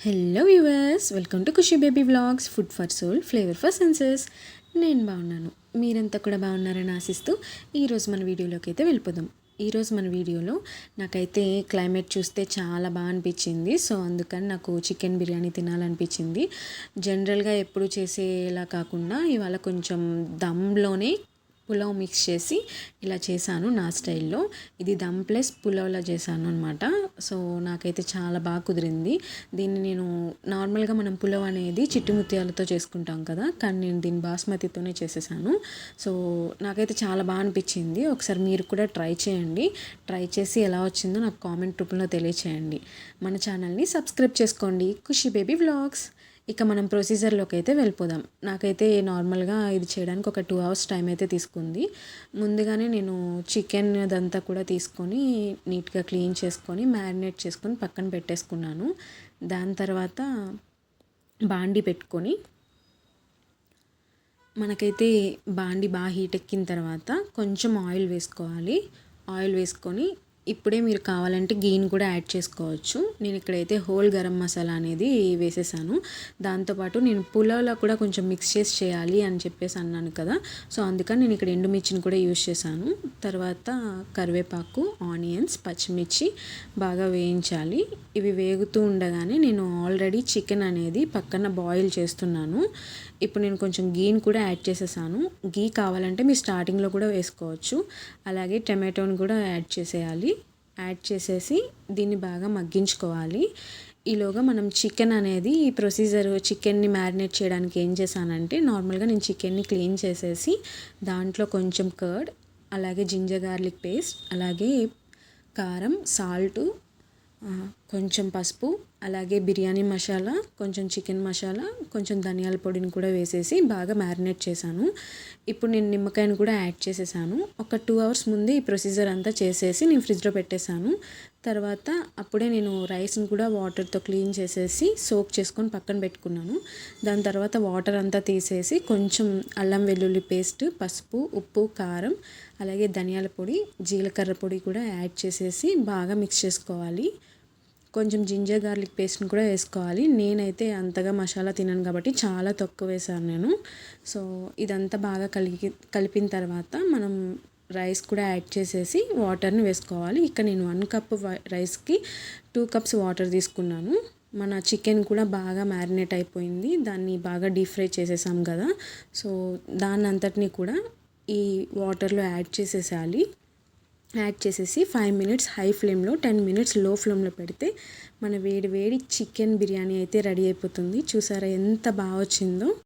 Hello viewers, welcome to Khushi baby vlogs. Food for soul, flavour for senses. నేను బాగున్నాను, మీరంతా కూడా బాగున్నారని ఆశిస్తూ ఈరోజు మన వీడియోలోకి అయితే వెళ్ళిపోదాం. ఈరోజు మన వీడియోలో నాకైతే క్లైమేట్ చూస్తే చాలా బాగా అనిపించింది. సో అందుకని నాకు చికెన్ బిర్యానీ తినాలనిపించింది. జనరల్గా ఎప్పుడు చేసేలా కాకుండా ఇవాళ కొంచెం దమ్లోనే పులావ్ మిక్స్ చేసి ఇలా చేశాను నా స్టైల్లో. ఇది దమ్ ప్లస్ పులావ్లా చేశాను అనమాట. సో నాకైతే చాలా బాగా కుదిరింది. దీన్ని నేను నార్మల్గా మనం పులావ్ అనేది చిట్టి ముత్యాలతో చేసుకుంటాం కదా, కానీ నేను దీన్ని బాస్మతితోనే చేసేసాను. సో నాకైతే చాలా బాగా అనిపించింది. ఒకసారి మీరు కూడా ట్రై చేయండి. ట్రై చేసి ఎలా వచ్చిందో నాకు కామెంట్ రూపంలో తెలియచేయండి. మన ఛానల్ని సబ్స్క్రైబ్ చేసుకోండి, ఖుషి బేబీ వ్లాగ్స్. ఇక మనం ప్రొసీజర్లోకి అయితే వెళ్ళిపోదాం. నాకైతే నార్మల్గా ఇది చేయడానికి ఒక 2 hours టైం అయితే తీసుకుంది. ముందుగానే నేను చికెన్ అదంతా కూడా తీసుకొని నీట్గా క్లీన్ చేసుకొని మ్యారినేట్ చేసుకొని పక్కన పెట్టేసుకున్నాను. దాని తర్వాత బాండి పెట్టుకొని మనకైతే బాండి బాగా హీట్ ఎక్కిన తర్వాత కొంచెం ఆయిల్ వేసుకోవాలి. ఆయిల్ వేసుకొని ఇప్పుడే మీరు కావాలంటే గీని కూడా యాడ్ చేసుకోవచ్చు. నేను ఇక్కడైతే హోల్ గరం మసాలా అనేది వేసేసాను. దాంతోపాటు నేను పులావ్లో కూడా కొంచెం మిక్స్ చేసి చేయాలి అని చెప్పేసి అన్నాను కదా, సో అందుకని నేను ఇక్కడ ఎండుమిర్చిని కూడా యూజ్ చేశాను. తర్వాత కరివేపాకు, ఆనియన్స్, పచ్చిమిర్చి బాగా వేయించాలి. ఇవి వేగుతూ ఉండగానే నేను ఆల్రెడీ చికెన్ అనేది పక్కన బాయిల్ చేస్తున్నాను. ఇప్పుడు నేను కొంచెం గీని కూడా యాడ్ చేసేసాను. గీ కావాలంటే మీరు స్టార్టింగ్లో కూడా వేసుకోవచ్చు. అలాగే టమాటోని కూడా యాడ్ చేసేయాలి. యాడ్ చేసేసి దీన్ని బాగా మగ్గించుకోవాలి. ఈలోగా మనం చికెన్ అనేది ఈ ప్రొసీజర్ చికెన్ని మ్యారినేట్ చేయడానికి ఏం చేశానంటే, నార్మల్గా నేను చికెన్ని క్లీన్ చేసేసి దాంట్లో కొంచెం కర్డ్, అలాగే జింజర్ గార్లిక్ పేస్ట్, అలాగే కారం, సాల్టు, కొంచెం పసుపు, అలాగే బిర్యానీ మసాలా, కొంచెం చికెన్ మసాలా, కొంచెం ధనియాల పొడిని కూడా వేసేసి బాగా మ్యారినేట్ చేశాను. ఇప్పుడు నేను నిమ్మకాయను కూడా యాడ్ చేసేసాను. ఒక 2 hours ముందే ఈ ప్రొసీజర్ అంతా చేసేసి నేను ఫ్రిడ్జ్లో పెట్టేశాను. తర్వాత అప్పుడే నేను రైస్ని కూడా వాటర్తో క్లీన్ చేసేసి సోక్ చేసుకొని పక్కన పెట్టుకున్నాను. దాని తర్వాత వాటర్ అంతా తీసేసి కొంచెం అల్లం వెల్లుల్లి పేస్ట్, పసుపు, ఉప్పు, కారం, అలాగే ధనియాల పొడి, జీలకర్ర పొడి కూడా యాడ్ చేసేసి బాగా మిక్స్ చేసుకోవాలి. కొంచెం జింజర్ గార్లిక్ పేస్ట్ని కూడా వేసుకోవాలి. నేనైతే అంతగా మసాలా తినను కాబట్టి చాలా తక్కువ వేసాను నేను. సో ఇదంతా బాగా కలిపిన తర్వాత మనం రైస్ కూడా యాడ్ చేసేసి వాటర్ని వేసుకోవాలి. ఇక్కడ నేను 1 cup రైస్కి 2 cups వాటర్ తీసుకున్నాను. మన చికెన్ కూడా బాగా మ్యారినేట్ అయిపోయింది. దాన్ని బాగా డీప్ ఫ్రై చేసేసాం కదా, సో దాన్ని అంతటినీ కూడా ఈ వాటర్లో యాడ్ చేసేసాలి. యాడ్ చేసేసి 5 minutes హై ఫ్లేమ్లో, 10 minutes లో ఫ్లేమ్లో పెడితే మన వేడి వేడి చికెన్ బిర్యానీ అయితే రెడీ అయిపోతుంది. చూసారా ఎంత బాగా వచ్చిందో.